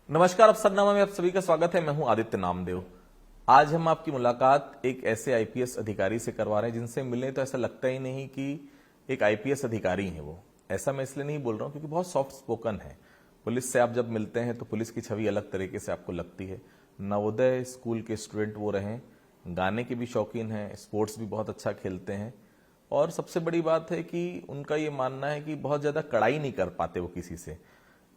नमस्कार, अफसरनामा में आप सभी का स्वागत है। मैं हूं आदित्य नामदेव। आज हम आपकी मुलाकात एक ऐसे आईपीएस अधिकारी से करवा रहे हैं जिनसे मिले तो ऐसा लगता ही नहीं कि एक आईपीएस अधिकारी है वो। ऐसा मैं इसलिए नहीं बोल रहा हूं क्योंकि बहुत सॉफ्ट स्पोकन है। पुलिस से आप जब मिलते हैं तो पुलिस की छवि अलग तरीके से आपको लगती है। नवोदय स्कूल के स्टूडेंट वो रहे, गाने के भी शौकीन हैं, स्पोर्ट्स भी बहुत अच्छा खेलते हैं और सबसे बड़ी बात है कि उनका ये मानना है कि बहुत ज्यादा कड़ाई नहीं कर पाते वो किसी से,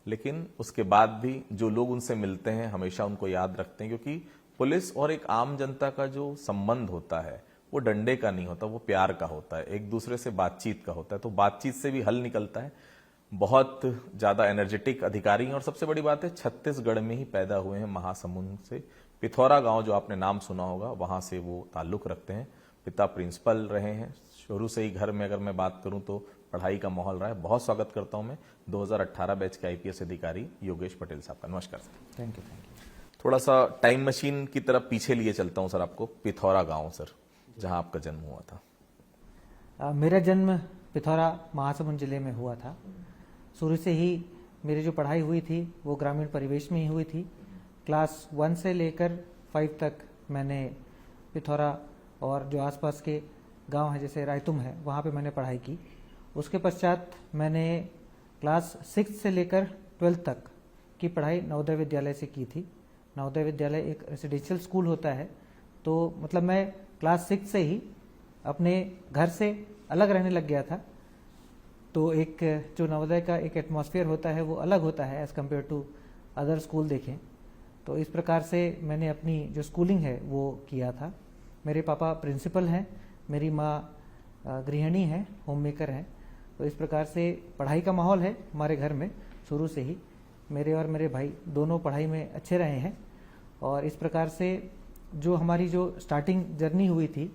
लेकिन उसके बाद भी जो लोग उनसे मिलते हैं हमेशा उनको याद रखते हैं, क्योंकि पुलिस और एक आम जनता का जो संबंध होता है वो डंडे का नहीं होता, वो प्यार का होता है, एक दूसरे से बातचीत का होता है। तो बातचीत से भी हल निकलता है। बहुत ज्यादा एनर्जेटिक अधिकारी हैं और सबसे बड़ी बात है छत्तीसगढ़ में ही पैदा हुए हैं, महासमुंद से। पिथौरा गांव जो आपने नाम सुना होगा, वहां से वो ताल्लुक रखते हैं। पिता प्रिंसिपल रहे हैं। शुरू से ही घर में अगर मैं बात करूं तो पढ़ाई का माहौल रहा है। बहुत स्वागत करता हूं मैं 2018 बैच के आईपीएस अधिकारी योगेश पटेल साहब का। नमस्कार सर। Thank you. थोड़ा सा टाइम मशीन की तरफ पीछे लिए चलता हूं सर आपको। पिथौरा गांव सर, जहां आपका जन्म हुआ था। मेरा जन्म पिथौरा महासमुंद जिले में हुआ था। शुरू से ही मेरी जो पढ़ाई हुई थी वो ग्रामीण परिवेश में ही हुई थी। क्लास 1 से लेकर 5 तक मैंने पिथौरा और जो आसपास के गांव है जैसे रायतुम है वहाँ पे मैंने पढ़ाई की। उसके पश्चात मैंने क्लास 6 से लेकर 12th तक की पढ़ाई नवोदय विद्यालय से की थी। नवोदय विद्यालय एक रेसिडेंशियल स्कूल होता है, तो मतलब मैं क्लास 6 से ही अपने घर से अलग रहने लग गया था। तो एक जो नवोदय का एक एटमॉस्फेयर होता है वो अलग होता है as compare to other school देखें। तो इस प्रकार से मैंने अपनी जो स्कूलिंग है वो किया था। मेरे पापा प्रिंसिपल हैं, मेरी माँ गृहिणी है, होम मेकर हैं। तो इस प्रकार से पढ़ाई का माहौल है हमारे घर में शुरू से ही। मेरे और मेरे भाई दोनों पढ़ाई में अच्छे रहे हैं और इस प्रकार से जो हमारी जो स्टार्टिंग जर्नी हुई थी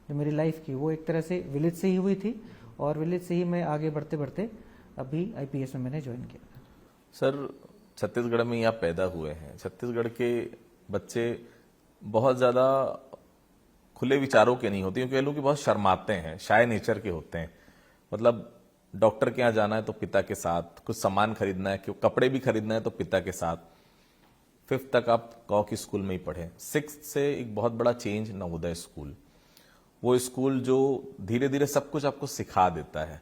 जो मेरी लाइफ की, वो एक तरह से विलेज से ही हुई थी और विलेज से ही मैं आगे बढ़ते बढ़ते अभी आईपीएस में मैंने ज्वाइन किया। सर, छत्तीसगढ़ में ही आप पैदा हुए हैं। छत्तीसगढ़ के बच्चे बहुत ज्यादा खुले विचारों के नहीं होते, क्योंकि लोग बहुत शर्माते हैं, शाय नेचर के होते हैं। मतलब डॉक्टर के यहाँ जाना है तो पिता के साथ, कुछ सामान खरीदना है, कपड़े भी खरीदना है तो पिता के साथ। 5th तक आप गांव की स्कूल में ही पढ़े। 6th से एक बहुत बड़ा चेंज नवोदय स्कूल, वो स्कूल जो धीरे धीरे सब कुछ आपको सिखा देता है,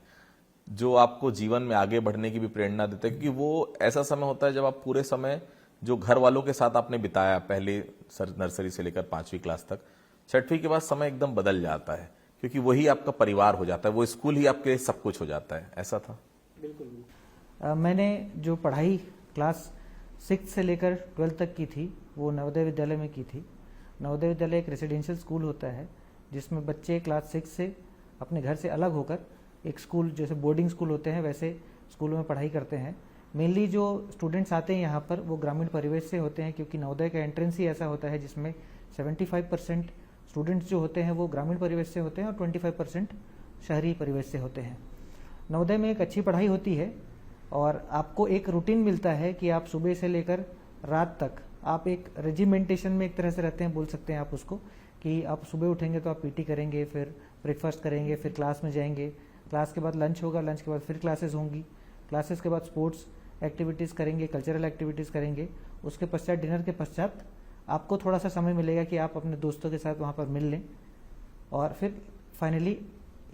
जो आपको जीवन में आगे बढ़ने की भी प्रेरणा देता है, क्योंकि वो ऐसा समय होता है जब आप पूरे समय जो घर वालों के साथ आपने बिताया, पहले नर्सरी से लेकर 5वीं क्लास तक, 6वीं के बाद समय एकदम बदल जाता है, क्योंकि वही आपका परिवार हो जाता है, वो स्कूल ही आपके सब कुछ हो जाता है। ऐसा था? बिल्कुल। मैंने जो पढ़ाई क्लास 6 से लेकर 12th तक की थी वो नवोदय विद्यालय में की थी। नवोदय विद्यालय एक रेसिडेंशियल स्कूल होता है जिसमें बच्चे क्लास 6 से अपने घर से अलग होकर एक स्कूल, जैसे बोर्डिंग स्कूल होते हैं वैसे स्कूलों में पढ़ाई करते हैं। मेनली जो स्टूडेंट्स आते हैं यहाँ पर वो ग्रामीण परिवेश से होते हैं, क्योंकि नवोदय का एंट्रेंस ही ऐसा होता है जिसमें 75% स्टूडेंट्स जो होते हैं वो ग्रामीण परिवेश से होते हैं और 25% शहरी परिवेश से होते हैं। नवोदय में एक अच्छी पढ़ाई होती है और आपको एक रूटीन मिलता है कि आप सुबह से लेकर रात तक आप एक रेजिमेंटेशन में एक तरह से रहते हैं, बोल सकते हैं आप उसको, कि आप सुबह उठेंगे तो आप पीटी करेंगे, फिर ब्रेकफास्ट करेंगे, फिर क्लास में जाएंगे, क्लास के बाद लंच होगा, लंच के बाद फिर क्लासेस होंगी, क्लासेस के बाद स्पोर्ट्स एक्टिविटीज़ करेंगे, कल्चरल एक्टिविटीज़ करेंगे। उसके पश्चात डिनर के पश्चात आपको थोड़ा सा समय मिलेगा कि आप अपने दोस्तों के साथ वहाँ पर मिल लें और फिर फाइनली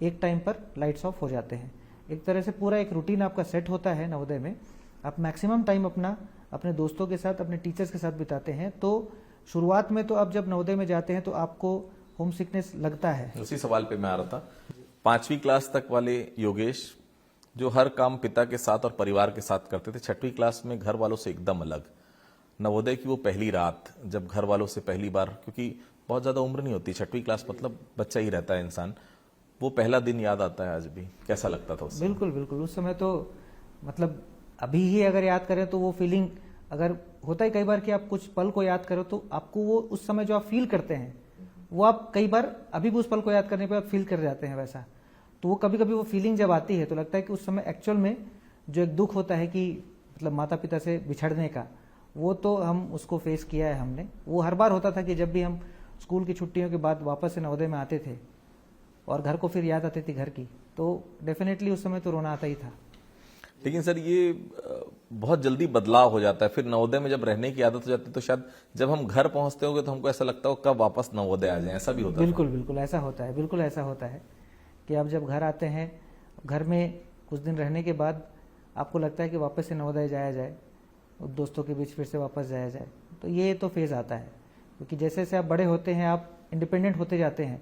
एक टाइम पर लाइट्स ऑफ हो जाते हैं। एक तरह से पूरा एक रूटीन आपका सेट होता है नवोदय में। आप मैक्सिमम टाइम अपना अपने दोस्तों के साथ, अपने टीचर्स के साथ बिताते हैं। तो शुरुआत में तो आप जब नवोदय में जाते हैं तो आपको होम सिकनेस लगता है। उसी सवाल पे मैं आ रहा था। 5वीं क्लास तक वाले योगेश जो हर काम पिता के साथ और परिवार के साथ करते थे, 6वीं क्लास में घर वालों से एकदम अलग। नवोदय की वो पहली रात जब घर वालों से पहली बार, क्योंकि बहुत ज्यादा उम्र नहीं होती, 6वीं क्लास मतलब बच्चा ही रहता है इंसान, वो पहला दिन याद आता है आज भी। कैसा लगता था उस समय? बिल्कुल बिल्कुल। उस समय तो मतलब अभी ही अगर याद करें तो वो फीलिंग, अगर होता है कई बार कि आप कुछ पल को याद करो तो आपको वो उस समय जो आप फील करते हैं वो आप कई बार अभी भी उस पल को याद करने पे आप फील कर जाते हैं वैसा। तो वो कभी कभी वो फीलिंग जब आती है तो लगता है कि उस समय एक्चुअल में जो एक दुख होता है कि मतलब माता पिता से बिछड़ने का, वो तो हम उसको फेस किया है हमने। वो हर बार होता था कि जब भी हम स्कूल की छुट्टियों के बाद वापस से नवोदय में आते थे और घर को फिर याद आती थी घर की, तो डेफिनेटली उस समय तो रोना आता ही था। लेकिन सर ये बहुत जल्दी बदलाव हो जाता है। फिर नवोदय में जब रहने की आदत हो जाती है तो शायद जब हम घर पहुंचते होंगे तो हमको ऐसा लगता हो कब वापस नवोदय आ जाए, ऐसा भी होता है। बिल्कुल बिल्कुल ऐसा होता है, बिल्कुल ऐसा होता है कि आप जब घर आते हैं, घर में कुछ दिन रहने के बाद आपको लगता है कि वापस से नवोदय जाया जाए, दोस्तों के बीच फिर से वापस जाया जाए। तो ये तो फेज़ आता है, क्योंकि जैसे जैसे आप बड़े होते हैं आप इंडिपेंडेंट होते जाते हैं,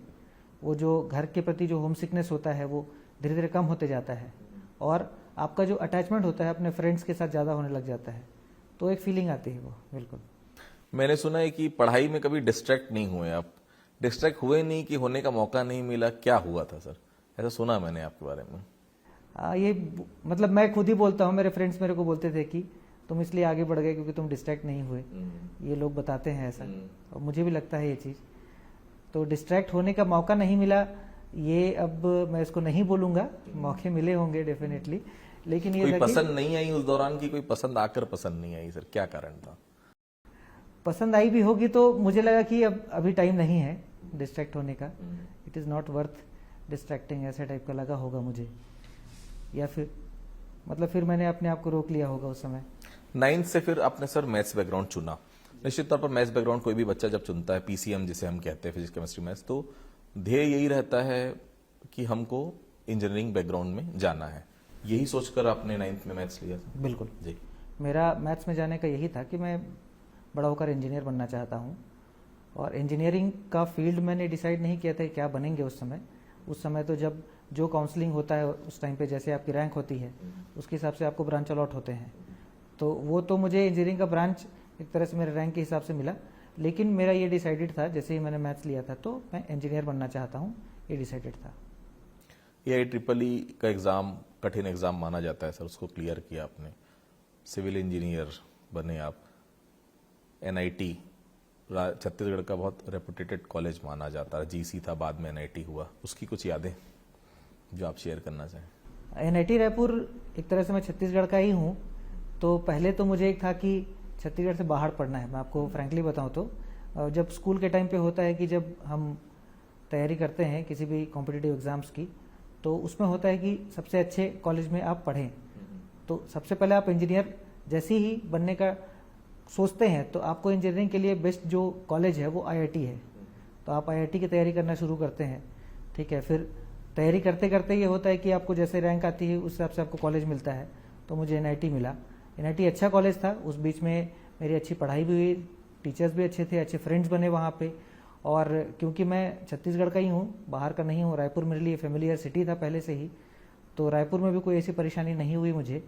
वो जो घर के प्रति जो होम सिकनेस होता है वो धीरे धीरे कम होते जाता है, और आपका जो अटैचमेंट होता है अपने फ्रेंड्स के साथ ज़्यादा होने लग जाता है। तो एक फीलिंग आती है वो, बिल्कुल। मैंने सुना है कि पढ़ाई में कभी डिस्ट्रैक्ट नहीं हुए आप, डिस्ट्रैक्ट हुए नहीं कि होने का मौका नहीं मिला, क्या हुआ था सर? ऐसा सुना मैंने आपके बारे में। ये मतलब मैं खुद ही बोलता हूँ, मेरे फ्रेंड्स मेरे को बोलते थे कि तुम इसलिए आगे बढ़ गए क्योंकि तुम डिस्ट्रैक्ट नहीं हुए, ये लोग बताते हैं ऐसा, और मुझे भी लगता है ये चीज़। तो डिस्ट्रैक्ट होने का मौका नहीं मिला, ये अब मैं इसको नहीं बोलूँगा, मौके मिले होंगे डेफिनेटली, लेकिन ये कोई था कि पसंद नहीं आई उस दौरान की, कोई पसंद आकर पसंद नहीं आई सर, क्या कारण था? पसंद आई भी होगी तो मुझे लगा कि अब अभी टाइम नहीं है डिस्ट्रैक्ट होने का, it is not worth distracting, ऐसे टाइप का लगा होगा मुझे, या फिर मतलब फिर मैंने अपने आप को रोक लिया होगा उस समय। 9th से फिर आपने सर मैथ्स बैकग्राउंड चुना। निश्चित तौर पर मैथ्स बैकग्राउंड कोई भी बच्चा जब चुनता है, पीसीएम जिसे हम कहते हैं, फिजिक्स केमिस्ट्री मैथ्स, तो ध्येय यही रहता है कि हमको इंजीनियरिंग बैकग्राउंड में जाना है। यही सोचकर आपने 9th में मैथ्स लिया था? बिल्कुल जी। मेरा मैथ्स में जाने का यही था कि मैं बड़ा होकर इंजीनियर बनना चाहता हूँ, और इंजीनियरिंग का फील्ड मैंने डिसाइड नहीं किया था कि क्या बनेंगे उस समय। उस समय तो जब जो काउंसलिंग होता है उस टाइम पे जैसे आपकी रैंक होती है उसके हिसाब से आपको ब्रांच अलॉट होते हैं, तो वो तो मुझे इंजीनियरिंग का ब्रांच एक तरह से मेरे रैंक के हिसाब से मिला, लेकिन मेरा ये डिसाइडेड था जैसे ही मैंने मैथ्स लिया था तो मैं इंजीनियर बनना चाहता हूँ, ये डिसाइडेड था। ये IEEE का एग्जाम कठिन एग्जाम माना जाता है सर, उसको क्लियर किया आपने, सिविल इंजीनियर बने आप। NIT छत्तीसगढ़ का बहुत रेपुटेटेड कॉलेज माना जाता है, GC था, बाद में NIT हुआ, उसकी कुछ यादें जो आप शेयर करना चाहें? NIT रायपुर एक तरह से मैं छत्तीसगढ़ का ही हूँ, तो पहले तो मुझे एक था कि छत्तीसगढ़ से बाहर पढ़ना है। मैं आपको फ्रैंकली बताऊँ तो जब स्कूल के टाइम पे होता है कि जब हम तैयारी करते हैं किसी भी कॉम्पिटिटिव एग्जाम्स की, तो उसमें होता है कि सबसे अच्छे कॉलेज में आप पढ़ें। तो सबसे पहले आप इंजीनियर जैसे ही बनने का सोचते हैं तो आपको इंजीनियरिंग के लिए बेस्ट जो कॉलेज है वो IIT है, तो आप IIT की तैयारी करना शुरू करते हैं। ठीक है, फिर तैयारी करते करते ये होता है कि आपको जैसे रैंक आती है उस हिसाब से आपको कॉलेज मिलता है। तो मुझे NIT मिला, NIT अच्छा कॉलेज था, उस बीच में मेरी अच्छी पढ़ाई भी हुई, टीचर्स भी अच्छे थे, अच्छे फ्रेंड्स बने वहाँ पे। और क्योंकि मैं छत्तीसगढ़ का ही हूँ, बाहर का नहीं हूँ, रायपुर मेरे लिए फेमिलियर सिटी था पहले से ही, तो रायपुर में भी कोई ऐसी परेशानी नहीं हुई मुझे।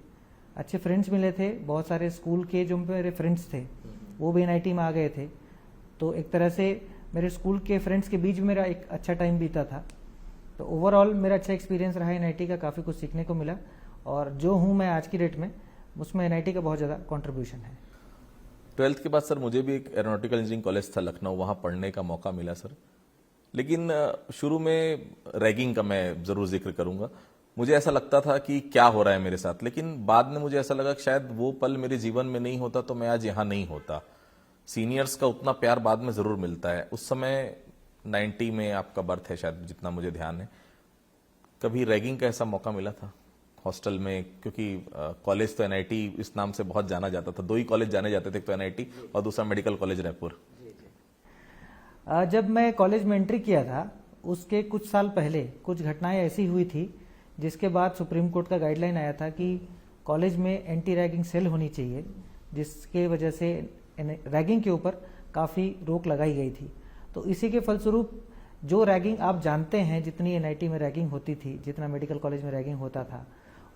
अच्छे फ्रेंड्स मिले थे, बहुत सारे स्कूल के जो मेरे फ्रेंड्स थे वो भी NIT में आ गए थे, तो एक तरह से मेरे स्कूल के फ्रेंड्स के बीच मेरा एक अच्छा टाइम बीता था। तो ओवरऑल मेरा अच्छा एक्सपीरियंस रहा NIT का, काफ़ी कुछ सीखने को मिला, और जो हूँ मैं आज की डेट में उसमें NIT का बहुत ज़्यादा कंट्रीब्यूशन है। 12th के बाद सर मुझे भी एक एरोनॉटिकल इंजीनियरिंग कॉलेज था लखनऊ, वहाँ पढ़ने का मौका मिला सर। लेकिन शुरू में रैगिंग का मैं ज़रूर जिक्र करूँगा। मुझे ऐसा लगता था कि क्या हो रहा है मेरे साथ, लेकिन बाद में मुझे ऐसा लगा कि शायद वो पल मेरे जीवन में नहीं होता तो मैं आज यहाँ नहीं होता। सीनियर्स का उतना प्यार बाद में ज़रूर मिलता है। उस समय 90 में आपका बर्थ है शायद, जितना मुझे ध्यान है। कभी रैगिंग का ऐसा मौका मिला था हॉस्टल में? क्योंकि कॉलेज तो NIT इस नाम से बहुत जाना जाता था, 2 ही कॉलेज जाने जाते थे, एक तो NIT और दूसरा मेडिकल कॉलेज रायपुर। जब मैं कॉलेज में एंट्री किया था उसके कुछ साल पहले कुछ घटनाएं ऐसी हुई थी जिसके बाद सुप्रीम कोर्ट का गाइडलाइन आया था कि कॉलेज में एंटी रैगिंग सेल होनी चाहिए, जिसके वजह से रैगिंग के ऊपर काफ़ी रोक लगाई गई थी। तो इसी के फलस्वरूप जो रैगिंग आप जानते हैं, जितनी NIT में रैगिंग होती थी, जितना मेडिकल कॉलेज में रैगिंग होता था,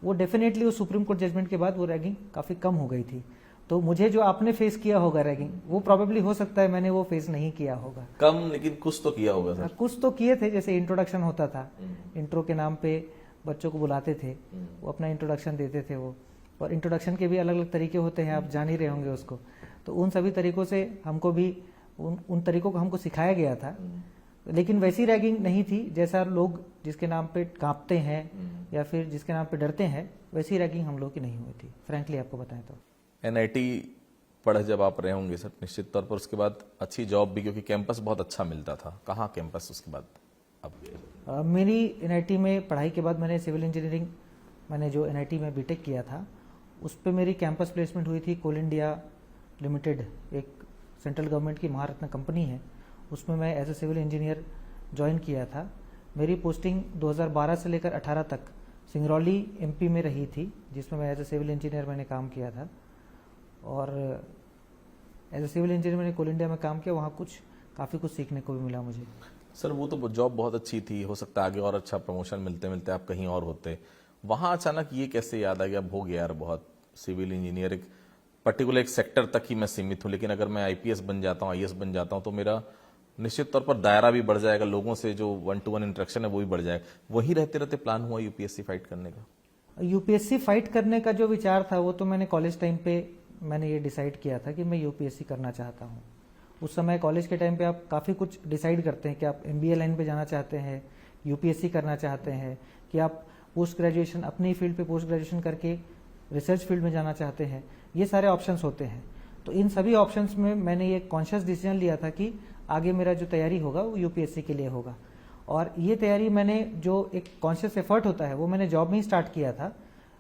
वो डेफिनेटली उस सुप्रीम कोर्ट जजमेंट के बाद वो रैगिंग काफ़ी कम हो गई थी। तो मुझे जो आपने फेस किया होगा रैगिंग, वो प्रॉबेबली हो सकता है मैंने वो फेस नहीं किया होगा। कम, लेकिन कुछ तो किया होगा सर। कुछ तो किए थे, जैसे इंट्रोडक्शन होता था, इंट्रो के नाम पे बच्चों को बुलाते थे, वो अपना इंट्रोडक्शन देते थे वो, और इंट्रोडक्शन के भी अलग अलग तरीके होते हैं, आप जान ही रहे होंगे उसको। तो उन सभी तरीकों से हमको भी उन तरीकों को हमको सिखाया गया था, लेकिन वैसी रैगिंग नहीं थी जैसा लोग जिसके नाम पे कांपते हैं या फिर जिसके नाम पे डरते हैं, वैसी रैगिंग हम लोग की नहीं हुई थी, फ्रैंकली आपको बताएं तो। NIT पढ़ जब आप रहे होंगे सर, निश्चित तौर पर उसके बाद अच्छी जॉब भी, क्योंकि कैंपस बहुत अच्छा मिलता था। कहाँ कैंपस उसके बाद अब? मेरी NIT में पढ़ाई के बाद मैंने सिविल इंजीनियरिंग, मैंने जो NIT में बीटेक किया था उस पर मेरी कैंपस प्लेसमेंट हुई थी। कोल इंडिया लिमिटेड एक सेंट्रल गवर्नमेंट की महारत्न कंपनी है, उसमें मैं as a civil engineer join किया था। मेरी पोस्टिंग 2012 से लेकर 18 तक सिंगरौली एमपी में रही थी, जिसमें मैं एज ए सिविल इंजीनियर मैंने काम किया था। और एज ए सिविल इंजीनियर मैंने कोल इंडिया में काम किया, वहाँ काफ़ी कुछ सीखने को भी मिला मुझे। सर वो तो जॉब बहुत अच्छी थी, हो सकता है आगे और अच्छा प्रमोशन मिलते मिलते आप कहीं और होते। वहां अचानक ये कैसे याद आ गया, अब हो गया यार बहुत सिविल इंजीनियर एक पर्टिकुलर एक सेक्टर तक ही मैं सीमित हूं, लेकिन अगर मैं आईपीएस बन जाता हूं, आईएएस बन जाता हूं तो मेरा निश्चित तौर पर दायरा भी बढ़ जाएगा, लोगों से जो 1-to-1 इंटरेक्शन है वो भी बढ़ जाएगा। वहीं रहते रहते प्लान हुआ यूपीएससी फाइट करने का? यूपीएससी फाइट करने का जो विचार था वो तो मैंने कॉलेज टाइम पे मैंने ये डिसाइड किया था कि मैं यूपीएससी करना चाहता हूँ। उस समय कॉलेज के टाइम पे आप काफ़ी कुछ डिसाइड करते हैं कि आप एमबीए लाइन पे जाना चाहते हैं, यूपीएससी करना चाहते हैं, कि आप पोस्ट ग्रेजुएशन अपनी फील्ड पे पोस्ट ग्रेजुएशन करके रिसर्च फील्ड में जाना चाहते हैं। ये सारे ऑप्शंस होते हैं। तो इन सभी ऑप्शंस में मैंने ये कॉन्शियस डिसीजन लिया था कि आगे मेरा जो तैयारी होगा वो यूपीएससी के लिए होगा। और ये तैयारी मैंने जो एक कॉन्शियस एफर्ट होता है वो मैंने जॉब में ही स्टार्ट किया था,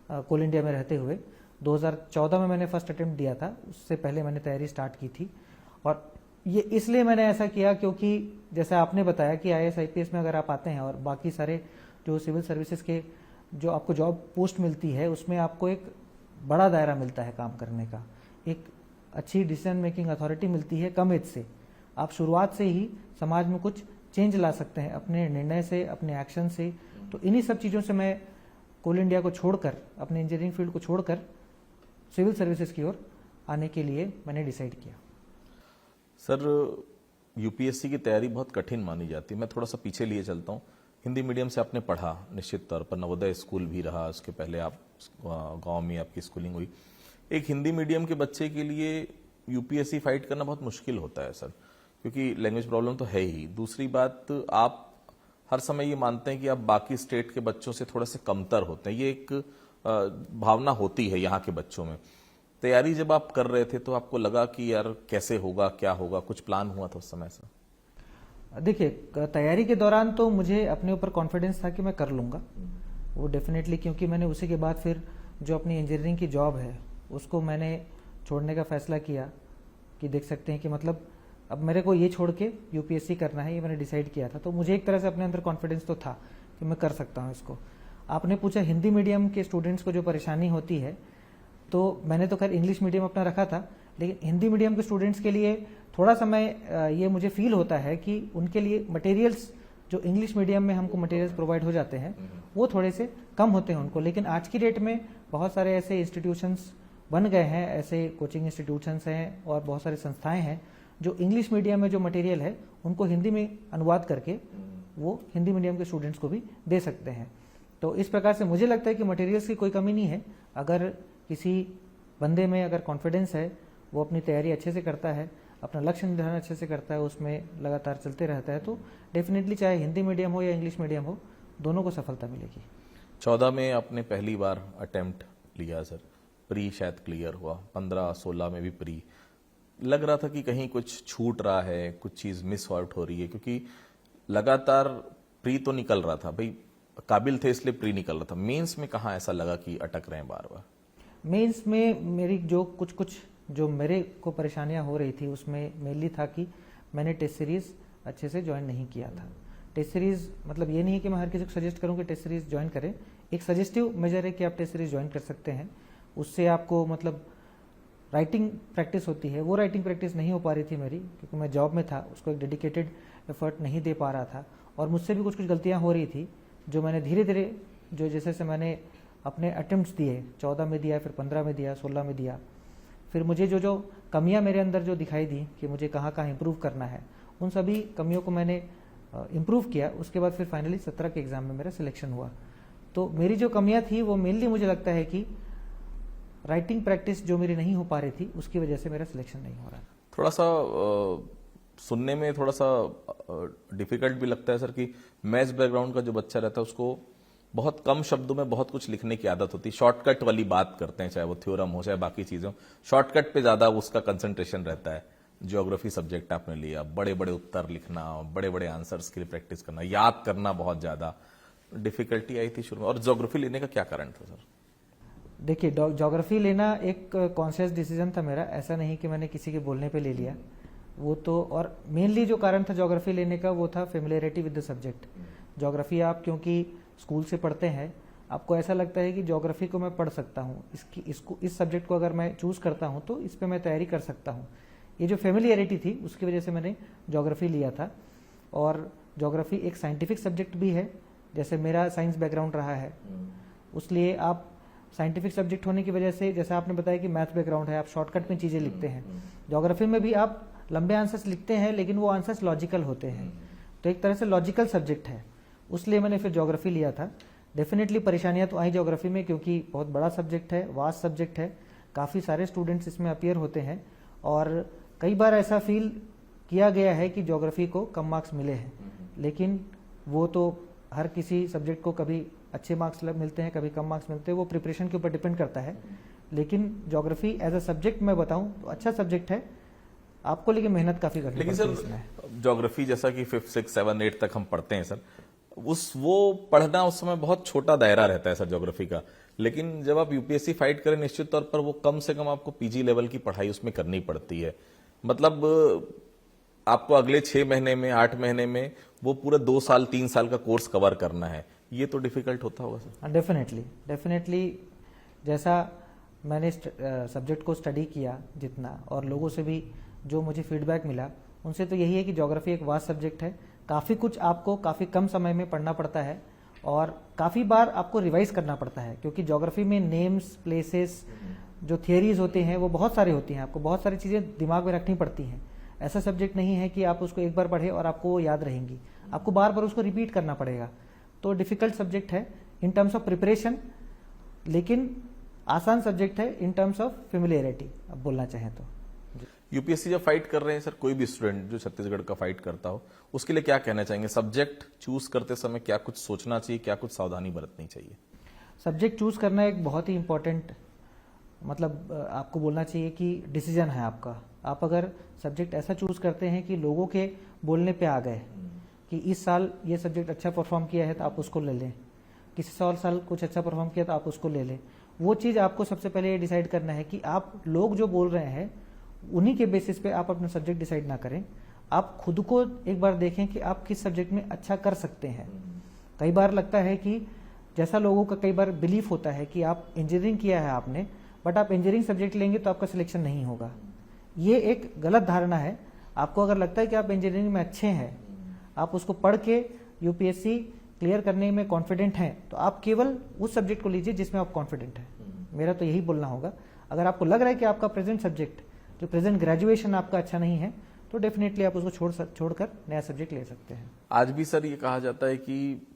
कोल इंडिया में रहते हुए। 2014 में मैंने फर्स्ट अटेम्प्ट दिया था, उससे पहले मैंने तैयारी स्टार्ट की थी। और ये इसलिए मैंने ऐसा किया क्योंकि जैसे आपने बताया कि आईएएस आईपीएस में अगर आप आते हैं और बाकी सारे जो सिविल सर्विसेज के जो आपको जॉब पोस्ट मिलती है उसमें आपको एक बड़ा दायरा मिलता है काम करने का, एक अच्छी डिसीजन मेकिंग अथॉरिटी मिलती है कम एज से। आप शुरुआत से ही समाज में कुछ चेंज ला सकते हैं अपने निर्णय से, अपने एक्शन से। तो इन्हीं सब चीज़ों से मैं कोल इंडिया को छोड़कर, अपने इंजीनियरिंग फील्ड को छोड़कर सिविल सर्विसेज की ओर आने के लिए मैंने डिसाइड किया। सर यूपीएससी की तैयारी बहुत कठिन मानी जाती है। मैं थोड़ा सा पीछे लिए चलता हूँ। हिंदी मीडियम से आपने पढ़ा, निश्चित तौर पर नवोदय स्कूल भी रहा, उसके पहले आप गांव में आपकी स्कूलिंग हुई। एक हिंदी मीडियम के बच्चे के लिए यूपीएससी फाइट करना बहुत मुश्किल होता है सर, क्योंकि लैंग्वेज प्रॉब्लम तो है ही। दूसरी बात, आप हर समय ये मानते हैं कि आप बाकी स्टेट के बच्चों से थोड़ा से कमतर होते हैं, ये एक भावना होती है यहाँ के बच्चों में। तैयारी जब आप कर रहे थे तो आपको लगा कि यार कैसे होगा, क्या होगा, कुछ प्लान हुआ था उस समय से? देखिए, तैयारी के दौरान तो मुझे अपने ऊपर कॉन्फिडेंस था कि मैं कर लूँगा वो डेफिनेटली, क्योंकि मैंने उसी के बाद फिर जो अपनी इंजीनियरिंग की जॉब है उसको मैंने छोड़ने का फैसला किया कि देख सकते हैं कि मतलब अब मेरे को ये छोड़ के यूपीएससी करना है, ये मैंने डिसाइड किया था। तो मुझे एक तरह से अपने अंदर कॉन्फिडेंस तो था कि मैं कर सकता हूँ इसको। आपने पूछा हिंदी मीडियम के स्टूडेंट्स को जो परेशानी होती है, तो मैंने तो खैर इंग्लिश मीडियम अपना रखा था, लेकिन हिंदी मीडियम के स्टूडेंट्स के लिए थोड़ा समय ये मुझे फील होता है कि उनके लिए मटेरियल्स जो इंग्लिश मीडियम में हमको मटेरियल्स प्रोवाइड हो जाते हैं वो थोड़े से कम होते हैं उनको। लेकिन आज की डेट में बहुत सारे ऐसे इंस्टीट्यूशंस बन गए हैं, ऐसे कोचिंग इंस्टीट्यूशंस हैं और बहुत सारी संस्थाएं हैं जो इंग्लिश मीडियम में जो मटेरियल है उनको हिंदी में अनुवाद करके वो हिंदी मीडियम के स्टूडेंट्स को भी दे सकते हैं। तो इस प्रकार से मुझे लगता है कि मटेरियल्स की कोई कमी नहीं है। अगर किसी बंदे में अगर कॉन्फिडेंस है, वो अपनी तैयारी अच्छे से करता है, अपना लक्ष्य निर्धारण अच्छे से करता है, उसमें लगातार चलते रहता है, तो डेफिनेटली चाहे हिंदी मीडियम हो या इंग्लिश मीडियम हो, दोनों को सफलता मिलेगी। 14 में आपने पहली बार अटेम्प्ट लिया सर, प्री शायद क्लियर हुआ, 15-16 में भी प्री। लग रहा था कि कहीं कुछ छूट रहा है, कुछ चीज मिस आउट हो रही है, क्योंकि लगातार प्री तो निकल रहा था, भाई काबिल थे इसलिए प्री निकल रहा था। मेंस में कहाँ ऐसा लगा कि अटक रहे हैं बार बार? मेंस में मेरी जो कुछ जो मेरे को परेशानियां हो रही थी उसमें मेनली था कि मैंने टेस्ट सीरीज अच्छे से ज्वाइन नहीं किया था। टेस्ट सीरीज मतलब ये नहीं है कि मैं हर किसी को सजेस्ट करूं कि टेस्ट सीरीज ज्वाइन करें, एक सजेस्टिव मेजर है कि आप टेस्ट सीरीज ज्वाइन कर सकते हैं। उससे आपको मतलब राइटिंग प्रैक्टिस होती है, वो राइटिंग प्रैक्टिस नहीं हो पा रही थी मेरी, क्योंकि मैं जॉब में था, उसको एक डेडिकेटेड एफर्ट नहीं दे पा रहा था और मुझसे भी कुछ गलतियां हो रही थी जो मैंने धीरे धीरे जो जैसे से मैंने अपने अटेम्प्ट्स दिए, 14 में दिया, फिर 15 में दिया, 16 में दिया, फिर मुझे जो कमियां मेरे अंदर जो दिखाई दी कि मुझे कहाँ कहाँ इम्प्रूव करना है, उन सभी कमियों को मैंने इम्प्रूव किया। उसके बाद फिर फाइनली 17 के एग्जाम में मेरा सिलेक्शन हुआ। तो मेरी जो कमियां थी वो मेनली मुझे लगता है कि राइटिंग प्रैक्टिस जो मेरी नहीं हो पा रही थी उसकी वजह से मेरा सिलेक्शन नहीं हो रहा। थोड़ा सा सुनने में थोड़ा सा डिफिकल्ट भी लगता है सर कि मैथ्स बैकग्राउंड का जो बच्चा रहता है उसको बहुत कम शब्दों में बहुत कुछ लिखने की आदत होती है, शॉर्टकट वाली बात करते हैं, चाहे वो थ्योरम हो चाहे बाकी चीजें हो, शॉर्टकट पे ज्यादा उसका कंसंट्रेशन रहता है। ज्योग्राफी सब्जेक्ट आपने लिया, बड़े बड़े उत्तर लिखना, बड़े बड़े आंसर्स के लिए प्रैक्टिस करना, याद करना बहुत ज्यादा डिफिकल्टी आई थी शुरू में। और ज्योग्राफी लेने का क्या कारण था सर? देखिए, ज्योग्राफी लेना एक कॉन्शियस डिसीजन था मेरा, ऐसा नहीं कि मैंने किसी के बोलने पे ले लिया वो तो। और मेनली जो कारण था ज्योग्राफी लेने का वो था familiarity with the subject. Geography आप क्योंकि स्कूल से पढ़ते हैं, आपको ऐसा लगता है कि ज्योग्राफी को मैं पढ़ सकता हूँ, इस सब्जेक्ट को अगर मैं चूज करता हूँ तो इस पे मैं तैयारी कर सकता हूँ। ये जो फेमिलियरिटी थी उसकी वजह से मैंने ज्योग्राफी लिया था। और ज्योग्राफी एक साइंटिफिक सब्जेक्ट भी है, जैसे मेरा साइंस बैकग्राउंड रहा है, उसलिए आप साइंटिफिक सब्जेक्ट होने की वजह से, जैसे आपने बताया कि मैथ बैकग्राउंड है, आप शॉर्टकट में चीजें लिखते हैं। ज्योग्राफी में भी आप लंबे आंसर्स लिखते हैं लेकिन वो आंसर्स लॉजिकल होते हैं, तो एक तरह से लॉजिकल सब्जेक्ट है, उसलिए मैंने फिर ज्योग्राफी लिया था। डेफिनेटली परेशानियां तो आई ज्योग्राफी में, क्योंकि बहुत बड़ा सब्जेक्ट है, वास्ट सब्जेक्ट है, काफ़ी सारे स्टूडेंट्स इसमें अपीयर होते हैं और कई बार ऐसा फील किया गया है कि ज्योग्राफी को कम मार्क्स मिले हैं, लेकिन वो तो हर किसी सब्जेक्ट को कभी अच्छे मार्क्स मिलते हैं, कभी कम मार्क्स मिलते हैं, वो प्रिपरेशन के ऊपर डिपेंड करता है। लेकिन ज्योग्राफी एज अ सब्जेक्ट मैं बताऊं तो अच्छा सब्जेक्ट है आपको, लेकिन मेहनत काफ़ी करनी लेकिन पड़ती है सर इसमें। ज्योग्राफी जैसा कि 5, 6, 7, 8 तक हम पढ़ते हैं सर, वो पढ़ना उस समय बहुत छोटा दायरा रहता है सर ज्योग्राफी का। लेकिन जब आप यूपीएससी फाइट करें, निश्चित तौर पर वो कम से कम आपको पीजी लेवल की पढ़ाई उसमें करनी पड़ती है। मतलब आपको अगले 6 महीने में, 8 महीने में वो पूरा 2 साल 3 साल का कोर्स कवर करना है, ये तो डिफिकल्ट होता होगा सर। डेफिनेटली जैसा मैंने सब्जेक्ट को स्टडी किया जितना, और लोगों से भी जो मुझे फीडबैक मिला उनसे, तो यही है कि ज्योग्राफी एक वास्ट सब्जेक्ट है, काफ़ी कुछ आपको काफ़ी कम समय में पढ़ना पड़ता है और काफ़ी बार आपको रिवाइज करना पड़ता है, क्योंकि ज्योग्राफी में नेम्स, प्लेसेस, जो थियरीज होते हैं वो बहुत सारे होती हैं, आपको बहुत सारी चीज़ें दिमाग में रखनी पड़ती हैं। ऐसा सब्जेक्ट नहीं है कि आप उसको एक बार पढ़े और आपको वो याद रहेंगी, आपको बार बार उसको रिपीट करना पड़ेगा। तो डिफिकल्ट सब्जेक्ट है इन टर्म्स ऑफ प्रिपरेशन, लेकिन आसान सब्जेक्ट है इन टर्म्स ऑफ फेमिलियरिटी, अब बोलना चाहें तो। यूपीएससी जब फाइट कर रहे हैं सर, कोई भी स्टूडेंट जो छत्तीसगढ़ का फाइट करता हो, उसके लिए क्या कहना चाहेंगे? सब्जेक्ट चूज करते समय क्या कुछ सोचना चाहिए, क्या कुछ सावधानी बरतनी चाहिए? सब्जेक्ट चूज करना एक बहुत ही इंपॉर्टेंट, मतलब आपको बोलना चाहिए कि डिसीजन है आपका। आप अगर सब्जेक्ट ऐसा चूज करते हैं कि लोगों के बोलने पे आ गए कि इस साल ये सब्जेक्ट अच्छा परफॉर्म किया है तो आप उसको ले लें, किसी साल कुछ अच्छा परफॉर्म किया तो आप उसको ले लें, वो चीज़ आपको सबसे पहले ये डिसाइड करना है कि आप लोग जो बोल रहे हैं उन्हीं के बेसिस पे आप अपना सब्जेक्ट डिसाइड ना करें। आप खुद को एक बार देखें कि आप किस सब्जेक्ट में अच्छा कर सकते हैं। कई बार लगता है कि जैसा लोगों का कई बार बिलीफ होता है कि आप इंजीनियरिंग किया है आपने, बट आप इंजीनियरिंग सब्जेक्ट लेंगे तो आपका सिलेक्शन नहीं होगा। ये एक गलत धारणा है। आपको अगर लगता है कि आप इंजीनियरिंग में अच्छे हैं, आप उसको पढ़ के यूपीएससी क्लियर करने में कॉन्फिडेंट हैं, तो आप केवल उस सब्जेक्ट को लीजिए जिसमें आप कॉन्फिडेंट हैं। मेरा तो यही बोलना होगा। अगर आपको लग रहा है कि आपका प्रेजेंट सब्जेक्ट, जो प्रेजेंट ग्रेजुएशन आपका अच्छा नहीं है, तो डेफिनेटली आप उसको छोड़कर नया सब्जेक्ट ले सकते हैं। आज भी सर ये कहा जाता है कि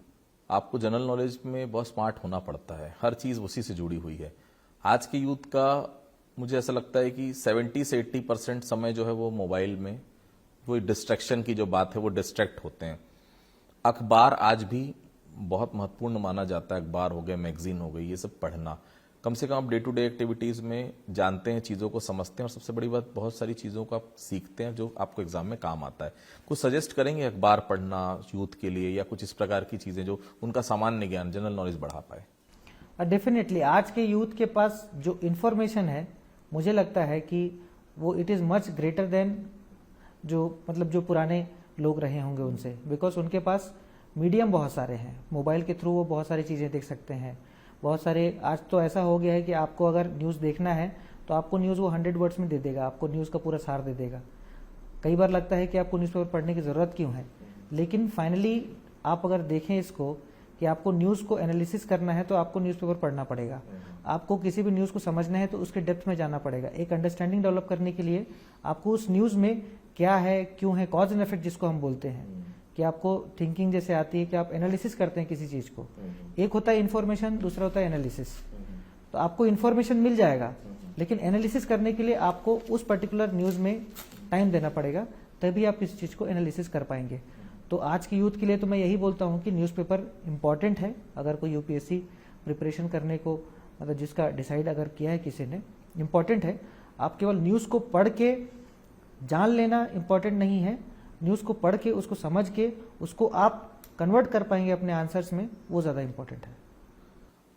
आपको जनरल नॉलेज में बहुत स्मार्ट होना पड़ता है, हर चीज उसी से जुड़ी हुई है। आज के यूथ का मुझे ऐसा लगता है कि 70 से 80% समय जो है वो मोबाइल में, वो डिस्ट्रैक्शन की जो बात है वो डिस्ट्रैक्ट होते हैं। अखबार आज भी बहुत महत्वपूर्ण माना जाता है, अखबार हो गए, मैगजीन हो गई, ये सब पढ़ना। कम से कम आप डे टू डे एक्टिविटीज में जानते हैं, चीजों को समझते हैं, और सबसे बड़ी बात, बहुत सारी चीजों को आप सीखते हैं जो आपको एग्जाम में काम आता है। कुछ सजेस्ट करेंगे अखबार पढ़ना यूथ के लिए, या कुछ इस प्रकार की चीजें जो उनका सामान्य ज्ञान, जनरल नॉलेज बढ़ा पाए? डेफिनेटली आज के यूथ के पास जो इंफॉर्मेशन है, मुझे लगता है कि वो it is much greater than जो पुराने लोग रहे होंगे उनसे, बिकॉज उनके पास मीडियम बहुत सारे हैं। मोबाइल के थ्रू वो बहुत सारी चीजें देख सकते हैं। बहुत सारे, आज तो ऐसा हो गया है कि आपको अगर न्यूज़ देखना है तो आपको न्यूज़ वो 100 वर्ड्स में दे देगा, आपको न्यूज़ का पूरा सार दे देगा। कई बार लगता है कि आपको न्यूज़पेपर पढ़ने की ज़रूरत क्यों है, लेकिन फाइनली आप अगर देखें इसको कि आपको न्यूज़ को एनालिसिस करना है तो आपको न्यूज़पेपर पढ़ना पड़ेगा। आपको किसी भी न्यूज़ को समझना है तो उसके डेप्थ में जाना पड़ेगा। एक अंडरस्टैंडिंग डेवलप करने के लिए आपको उस न्यूज़ में क्या है, क्यों है, कॉज एंड इफेक्ट जिसको हम बोलते हैं, कि आपको थिंकिंग जैसे आती है कि आप एनालिसिस करते हैं किसी चीज को। एक होता है इन्फॉर्मेशन, दूसरा होता है एनालिसिस। तो आपको इन्फॉर्मेशन मिल जाएगा, लेकिन एनालिसिस करने के लिए आपको उस पर्टिकुलर न्यूज में टाइम देना पड़ेगा, तभी आप किसी चीज को एनालिसिस कर पाएंगे। तो आज की यूथ के लिए तो मैं यही बोलता हूँ कि न्यूज़पेपर इंपॉर्टेंट है। अगर कोई यूपीएससी प्रिपरेशन करने को, मतलब जिसका डिसाइड अगर किया है किसी ने, इंपॉर्टेंट है। आप केवल न्यूज़ को पढ़ के जान लेना इंपॉर्टेंट नहीं है, न्यूज़ को पढ़ के, उसको समझ के, उसको आप कन्वर्ट कर पाएंगे अपने आंसर्स में, वो ज़्यादा इंपॉर्टेंट है।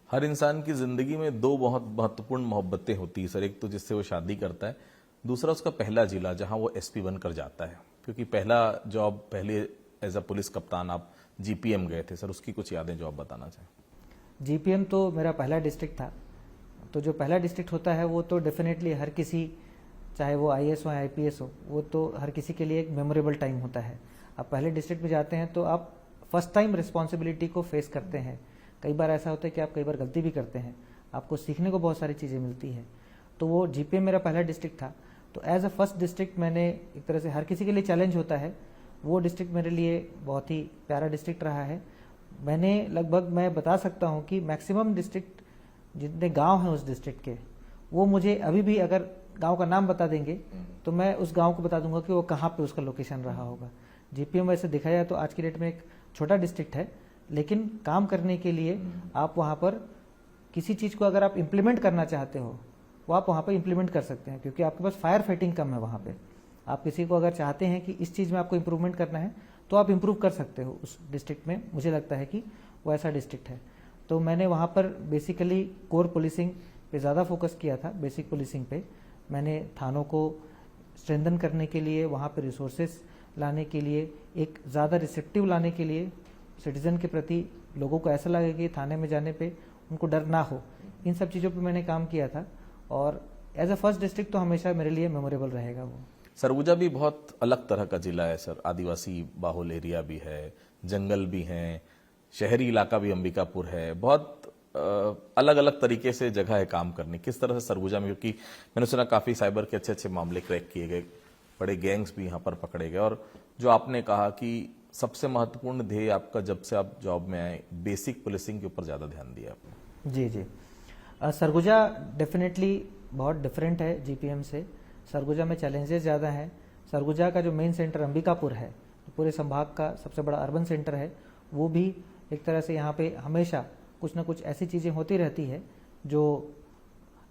हर इंसान की जिंदगी में दो बहुत महत्वपूर्ण मोहब्बतें होती है सर। एक तो जिससे वो शादी करता है, दूसरा उसका पहला जिला जहां वो एसपी बनकर जाता है। क्योंकि पहला जॉब, पहले एज अ पुलिस कप्तान आप जीपीएम गए थे सर, उसकी कुछ यादें जो आप बताना चाहें। जीपीएम तो मेरा पहला डिस्ट्रिक्ट था। तो जो पहला डिस्ट्रिक्ट होता है वो तो डेफिनेटली हर किसी, चाहे वो आईएएस हो या आईपीएस हो, वो तो हर किसी के लिए एक मेमोरेबल टाइम होता है। आप पहले डिस्ट्रिक्ट में जाते हैं तो आप फर्स्ट टाइम रिस्पॉन्सिबिलिटी को फेस करते हैं। कई बार ऐसा होता है कि आप कई बार गलती भी करते हैं, आपको सीखने को बहुत सारी चीज़ें मिलती है। तो वो जीपीएम मेरा पहला डिस्ट्रिक्ट था। तो एज अ फर्स्ट डिस्ट्रिक्ट मैंने, एक तरह से हर किसी के लिए चैलेंज होता है, वो डिस्ट्रिक्ट मेरे लिए बहुत ही प्यारा डिस्ट्रिक्ट रहा है। मैंने लगभग, मैं बता सकता हूँ कि मैक्सिमम डिस्ट्रिक्ट, जितने गांव हैं उस डिस्ट्रिक्ट के, वो मुझे अभी भी अगर गांव का नाम बता देंगे तो मैं उस गांव को बता दूंगा कि वो कहाँ पे उसका लोकेशन रहा होगा। जीपीएम वैसे देखा जाए तो आज की डेट में एक छोटा डिस्ट्रिक्ट है, लेकिन काम करने के लिए आप वहाँ पर किसी चीज़ को अगर आप इम्प्लीमेंट करना चाहते हो, वो आप वहाँ पर इम्प्लीमेंट कर सकते हैं, क्योंकि आपके पास फायर फाइटिंग कम है वहाँ पे। आप किसी को अगर चाहते हैं कि इस चीज़ में आपको इम्प्रूवमेंट करना है तो आप इम्प्रूव कर सकते हो उस डिस्ट्रिक्ट में। मुझे लगता है कि वो ऐसा डिस्ट्रिक्ट है। तो मैंने वहाँ पर बेसिकली कोर पुलिसिंग पे ज़्यादा फोकस किया था, बेसिक पुलिसिंग पे। मैंने थानों को स्ट्रेंथन करने के लिए, वहाँ पर रिसोर्सेज लाने के लिए, एक ज़्यादा रिसेप्टिव लाने के लिए, सिटीज़न के प्रति लोगों को ऐसा लगे कि थाने में जाने पे उनको डर ना हो, इन सब चीज़ों पे मैंने काम किया था। और एज अ फर्स्ट डिस्ट्रिक्ट तो हमेशा मेरे लिए मेमोरेबल रहेगा वो। सरगुजा भी बहुत अलग तरह का जिला है सर, आदिवासी बाहुल एरिया भी है, जंगल भी हैं, शहरी इलाका भी अंबिकापुर है, बहुत अलग अलग तरीके से जगह है काम करने। किस तरह से सरगुजा में, क्योंकि मैंने सुना काफी साइबर के अच्छे अच्छे मामले क्रैक किए गए, बड़े गैंग्स भी यहाँ पर पकड़े गए, और जो आपने कहा कि सबसे महत्वपूर्ण ध्येय आपका जब से आप जॉब में आए, बेसिक पुलिसिंग के ऊपर ज्यादा ध्यान दिया आपने। जी जी, सरगुजा डेफिनेटली बहुत डिफरेंट है जीपीएम से। सरगुजा में चैलेंजेस ज़्यादा हैं। सरगुजा का जो मेन सेंटर अंबिकापुर है, पूरे संभाग का सबसे बड़ा अर्बन सेंटर है, वो भी एक तरह से यहाँ पे हमेशा कुछ ना कुछ ऐसी चीज़ें होती रहती है जो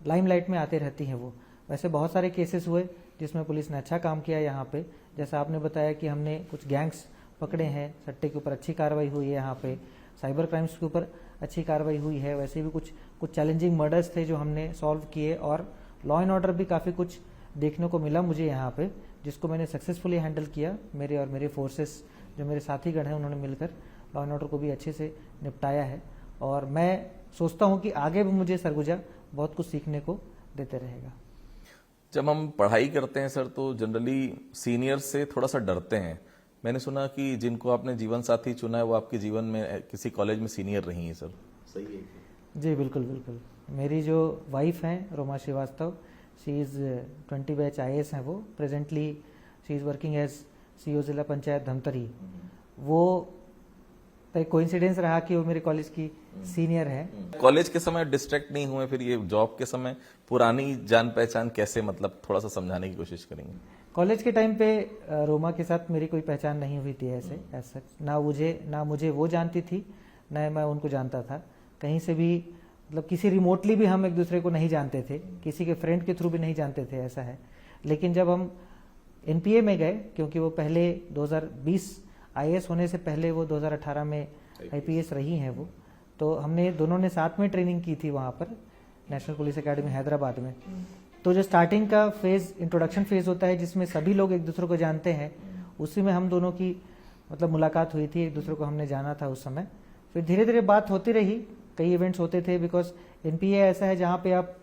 लाइमलाइट में आते रहती हैं। वो वैसे बहुत सारे केसेस हुए जिसमें पुलिस ने अच्छा काम किया यहाँ पे। जैसा आपने बताया कि हमने कुछ गैंग्स पकड़े हैं, सट्टे के ऊपर अच्छी कार्रवाई हुई है यहाँ पे, साइबर क्राइम्स के ऊपर अच्छी कार्रवाई हुई है। वैसे भी कुछ चैलेंजिंग मर्डर्स थे जो हमने सॉल्व किए, और लॉ एंड ऑर्डर भी काफ़ी कुछ देखने को मिला मुझे यहाँ पे, जिसको मैंने सक्सेसफुली हैंडल किया। मेरे और मेरे फोर्सेस, जो मेरे साथीगण हैं, उन्होंने मिलकर लॉ एंड ऑर्डर को भी अच्छे से निपटाया है। और मैं सोचता हूँ कि आगे भी मुझे सरगुजा बहुत कुछ सीखने को देते रहेगा। जब हम पढ़ाई करते हैं सर तो जनरली सीनियर से थोड़ा सा डरते हैं। मैंने सुना कि जिनको आपने जीवन साथी चुना है वो आपके जीवन में किसी कॉलेज में सीनियर रही हैं सर, सही है? जी बिल्कुल बिल्कुल। मेरी जो वाइफ हैं Roma Srivastava, she is 20 batch IAS हैं वो। Presently she is working as CO जिला पंचायत धमतरी। वो एक कोइंसिडेंस रहा कि वो मेरे कॉलेज की सीनियर है। कॉलेज के समय डिस्ट्रैक्ट नहीं हुए, फिर ये जॉब के समय पुरानी जान पहचान कैसे, मतलब थोड़ा सा समझाने की कोशिश करेंगे। कॉलेज के टाइम पे रोमा के साथ मेरी कोई पहचान नहीं हुई थी ऐसे ऐसा, ना मुझे वो जानती थी, ना मैं उनको जानता था कहीं से भी। मतलब किसी रिमोटली भी हम एक दूसरे को नहीं जानते थे, किसी के फ्रेंड के थ्रू भी नहीं जानते थे, ऐसा है। लेकिन जब हम NPA में गए, क्योंकि वो पहले 2020 IAS होने से पहले वो 2018 में IPS रही हैं वो, तो हमने दोनों ने साथ में ट्रेनिंग की थी वहाँ पर नेशनल पुलिस एकेडमी हैदराबाद में। तो जो स्टार्टिंग का फेज, इंट्रोडक्शन फेज होता है जिसमें सभी लोग एक दूसरे को जानते हैं, उसी में हम दोनों की मतलब मुलाकात हुई थी, एक दूसरे को हमने जाना था उस समय। फिर धीरे धीरे बात होती रही, कई इवेंट्स होते थे, बिकॉज NPA ऐसा है जहाँ पे आप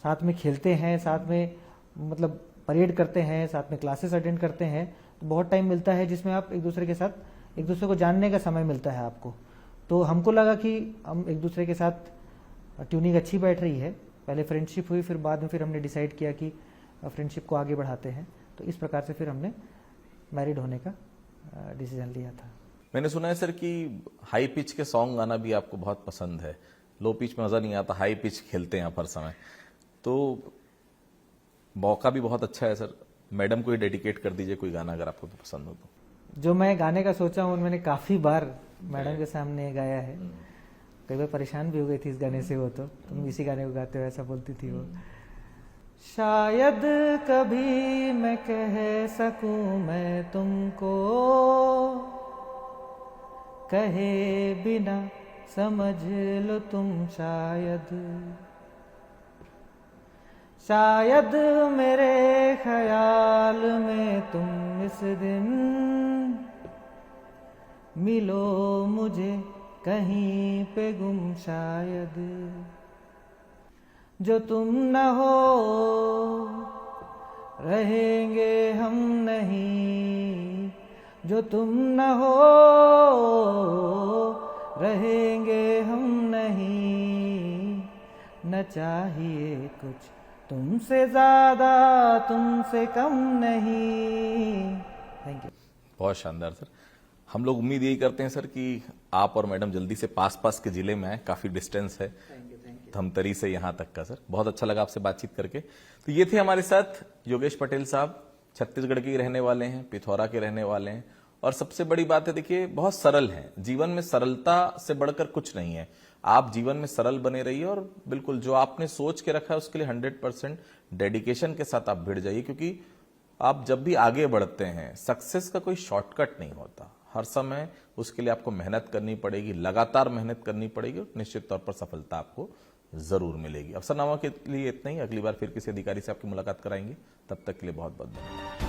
साथ में खेलते हैं, साथ में मतलब परेड करते हैं, साथ में क्लासेस अटेंड करते हैं, तो बहुत टाइम मिलता है जिसमें आप एक दूसरे के साथ, एक दूसरे को जानने का समय मिलता है आपको। तो हमको लगा कि हम एक दूसरे के साथ ट्यूनिंग अच्छी बैठ रही है। पहले फ्रेंडशिप हुई, फिर बाद में फिर हमने डिसाइड किया कि फ्रेंडशिप को आगे बढ़ाते हैं। तो इस प्रकार से फिर हमने मैरिड होने का डिसीजन लिया था। मैंने सुना है सर कि हाई पिच के सॉन्ग गाना भी आपको बहुत पसंद है। लो पिच में मजा नहीं आता, हाई पिच खेलते हैं आप हर समय, तो मौका भी बहुत अच्छा है सर। मैडम को ही डेडिकेट कर दीजिए कोई गाना अगर आपको तो पसंद हो तो। जो मैं गाने का सोचा हूँ मैंने काफ़ी बार मैडम के सामने गाया है, कई बार परेशान भी हो गई थी इस गाने से वो, तो तुम इसी गाने को गाते हो ऐसा बोलती थी वो। शायद कभी मैं कह सकूं मैं तुमको, कहे बिना समझ लो तुम शायद, शायद मेरे ख्याल में तुम इस दिन मिलो मुझे कहीं पे गुम शायद। जो तुम न हो रहेंगे हम नहीं, जो तुम न हो रहेंगे हम नहीं, न चाहिए कुछ तुमसे ज्यादा तुमसे कम नहीं। Thank you. बहुत शानदार सर। हम लोग उम्मीद यही करते हैं सर कि आप और मैडम जल्दी से पास के जिले में आए, काफी डिस्टेंस है धमतरी से यहाँ तक का। सर बहुत अच्छा लगा आपसे बातचीत करके। तो ये थे हमारे साथ योगेश पटेल साहब, छत्तीसगढ़ के रहने वाले हैं, पिथौरा के रहने वाले हैं, और सबसे बड़ी बात है देखिए बहुत सरल है। जीवन में सरलता से बढ़कर कुछ नहीं है। आप जीवन में सरल बने रहिए और बिल्कुल जो आपने सोच के रखा है उसके लिए 100% डेडिकेशन के साथ आप भिड़ जाइए, क्योंकि आप जब भी आगे बढ़ते हैं सक्सेस का कोई शॉर्टकट नहीं होता। हर समय उसके लिए आपको मेहनत करनी पड़ेगी, लगातार मेहनत करनी पड़ेगी और निश्चित तौर पर सफलता आपको जरूर मिलेगी। अफसरनामा के लिए इतना ही। अगली बार फिर किसी अधिकारी से आपकी मुलाकात कराएंगे। तब तक के लिए बहुत बहुत धन्यवाद।